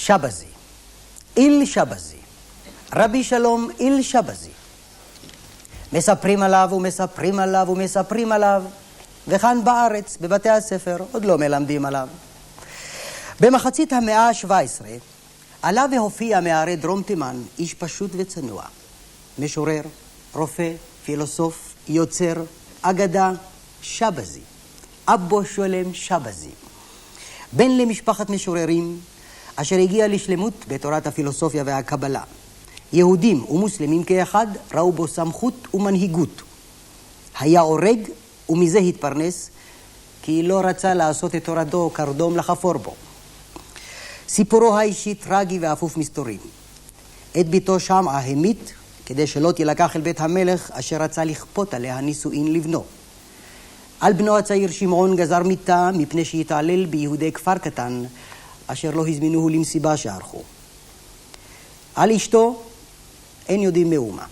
שבזי, איל שבזי, רבי שלום איל שבזי. מספרים עליו ומספרים עליו ומספרים עליו, וכאן בארץ, בבתי הספר, עוד לא מלמדים עליו. במחצית המאה ה-17 עלה והופיע מערי דרום תימן איש פשוט וצנוע, משורר, רופא, פילוסוף, יוצר, אגדה, שבזי, אבו שולם שבזי. בן למשפחת משוררים אשר הגיע לשלמות בתורת הפילוסופיה והקבלה. יהודים ומוסלמים כאחד ראו בו סמכות ומנהיגות. היה אורג ומזה התפרנס, כי לא רצה לעשות את תורתו קרדום לחפור בו. סיפורו האישי טרגי ואפוף מסתורים. את ביתו שמעה המית כדי שלא תילקח אל בית המלך אשר רצה לכפות עליה נישואין לבנו. על בנו הצעיר שמעון גזר מיתה מפני שהתעלל ביהודי כפר קטן אשר לא הזמינוהו למסיבה שערכו. על אשתו אין יודעים מאומה.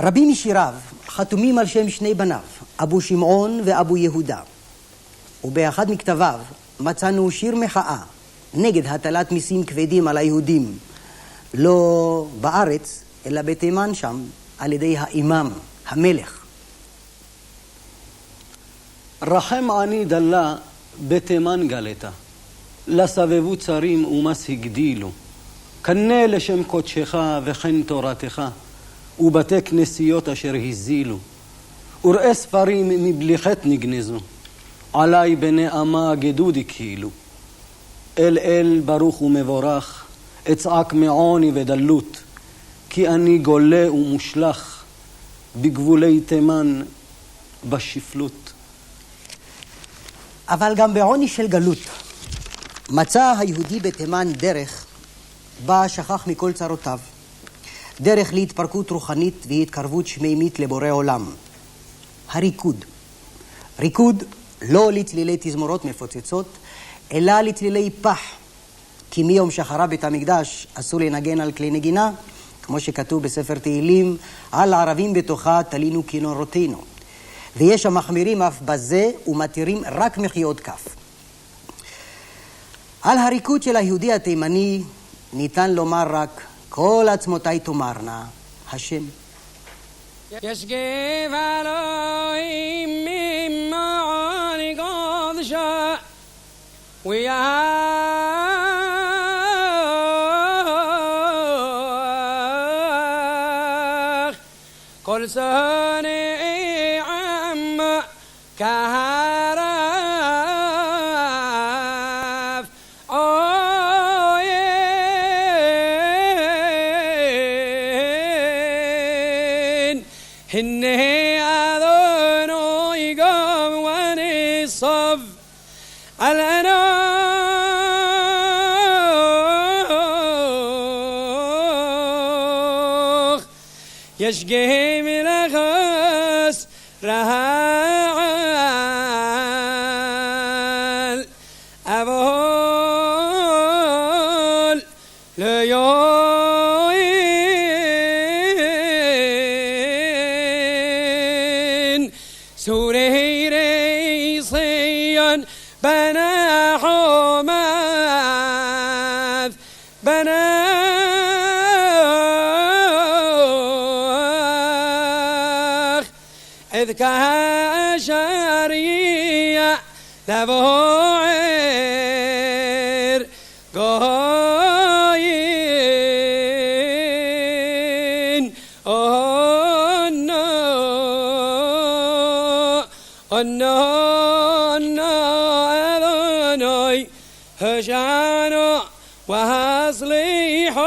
רבים משיריו חתומים על שם שני בניו, אבו שמעון ואבו יהודה. ובאחד מכתביו מצאנו שיר מחאה נגד הטלת מיסים כבדים על היהודים, לא בארץ אלא בתימן שם, על ידי האימאם, המלך. רחם עני דלה בתימן גלתה, לסבבו צרים ומס הגדילו, קנה לשם קודשך וכן תורתך, ובתי כנסיות אשר הזילו, וראה ספרים מבליחת נגנזו, עלי בני אמה גדודי כאילו. אל ברוך ומבורך, אצעק מעוני ודלות, כי אני גולה ומושלך בגבולי תימן בשפלות. אבל גם בעוני של גלות מצא היהודי בתימן דרך בה שכח מכל צרותיו, דרך להתפרקות רוחנית והתקרבות שמימית לבורא עולם. הריקוד. ריקוד לא לצלילי תזמורות מפוצצות, אלא לצלילי פח. כי מיום שחרב בית המקדש אסור לנגן על כלי נגינה, כמו שכתוב בספר תהילים, על הערבים בתוכה תלינו כינורותינו. ויש המחמירים אף בזה ומתירים רק מחיאות כף. על הריקוד של היהודי התימני ניתן לומר רק, כל עצמותיי תאמרנה, השם. يشقي فالوهم من معاني قد شاء وياخ كل سنة عم كهرف إني أذن يقوم ونصف الأنوخ يشقي من الخس رهال أبول ليوين سوري ريصيا بنا حماث بنا إذ كهشرية لبوعير قاين oh no أذني هجانا وهصليحنا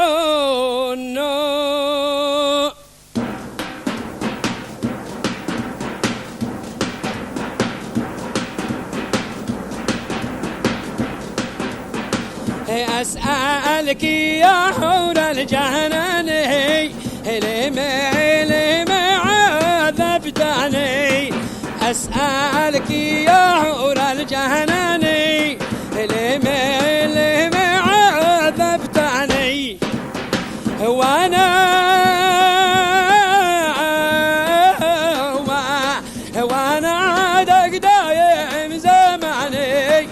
أسألك يا حور الجهنان لما عذبتني أسألك يا حور الجهنان لما عذبتني وانا عادك دايم زماني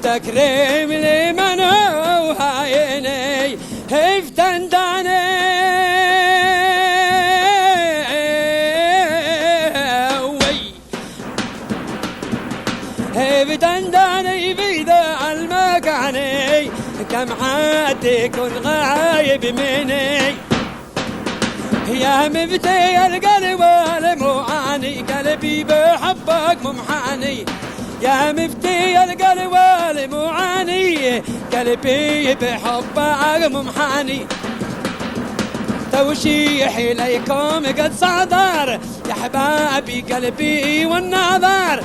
تكريم لمن هو عيني افتنداني افتنداني في ذا المكاني كم عاد يكون غايب مني يا مفتي القلب والمعاني قلبي بحبك ممحاني يا مفتي القلب والمعاني قلبي بحبك ممحاني توشيحي ليكم قد صدر يا حبابي قلبي والنظر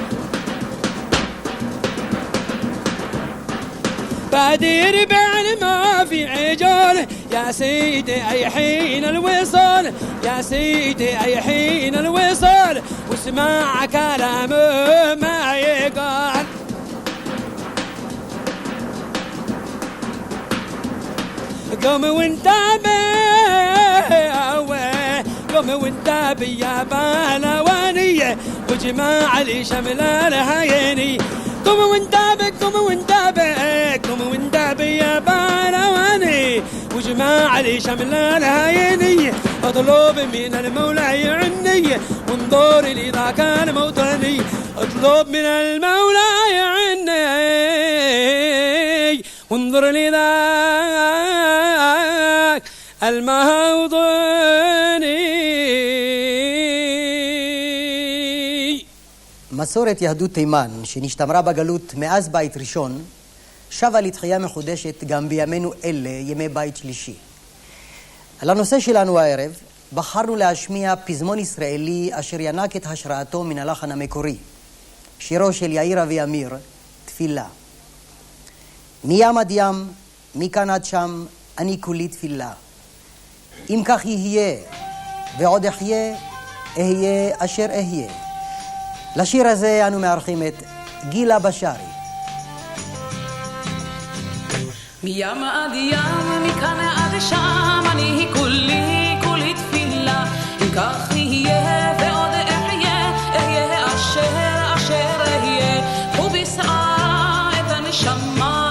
بادير بعد ما في عجول يا سيدي أي حين الوصول يا سيدي أي حين الوصول واسمع كلامه ما يقال قوم وانت قوم وانت بيا بالوانية وجماع لي شمل الهيني قوم وانت قوم وانت قوم وانت بيا بالواني وجماع لي شمل الهيني اطلب من المولى يعني وانظر لي ذاك الموطني اطلب من المولى يعني وانظر لي ذاك الموطني. מסורת יהדות תימן, שנשתמרה בגלות מאז בית ראשון, שבה לתחייה מחודשת גם בימינו אלה, ימי בית שלישי. על הנושא שלנו הערב, בחרנו להשמיע פזמון ישראלי אשר ינק את השראתו מן הלחן המקורי, שירו של יאיר אבי אמיר, תפילה. מים עד ים, מכאן עד שם, אני כולי תפילה. אם כך יהיה, ועוד אחיה, אהיה אשר אהיה. לשיר הזה אנו מארחים את גילה בשארי. מים עד ים, מכאן עד שם, אני כולי תפילה. אם כך יהיה ועוד אחיה, אהיה אשר אהיה. ובשערה את הנשמה,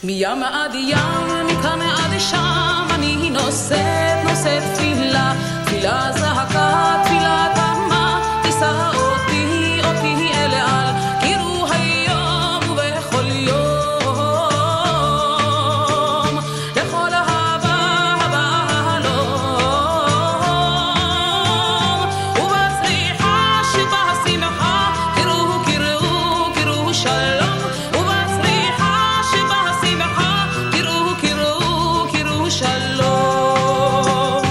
מים עד ים, מכאן עד שם, אני נושאת תפילה. תפילה זעקה, תפילה תמה, תישא אותי אל על. קירו היום ובכל יום, לכל הבא הלום. ובצריחה שבה השמחה, קירו שלום.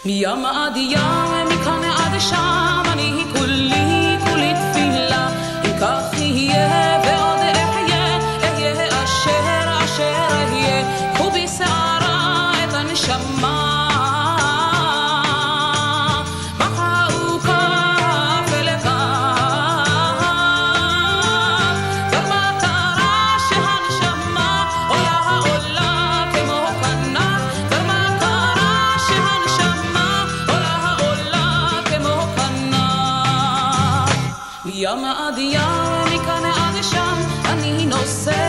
מים עד ים, מכאן עד שם, אני כולי תפילה. אם כך יהיה ועוד אחיה, אהיה אשר אהיה. קחו בשערה את הנשמה, בחרו כף אל כף. ומה קרה שהנשמה עולה כמו כנף? ומה קרה שהנשמה ים עד ים, מכאן עד שם, אני נושאת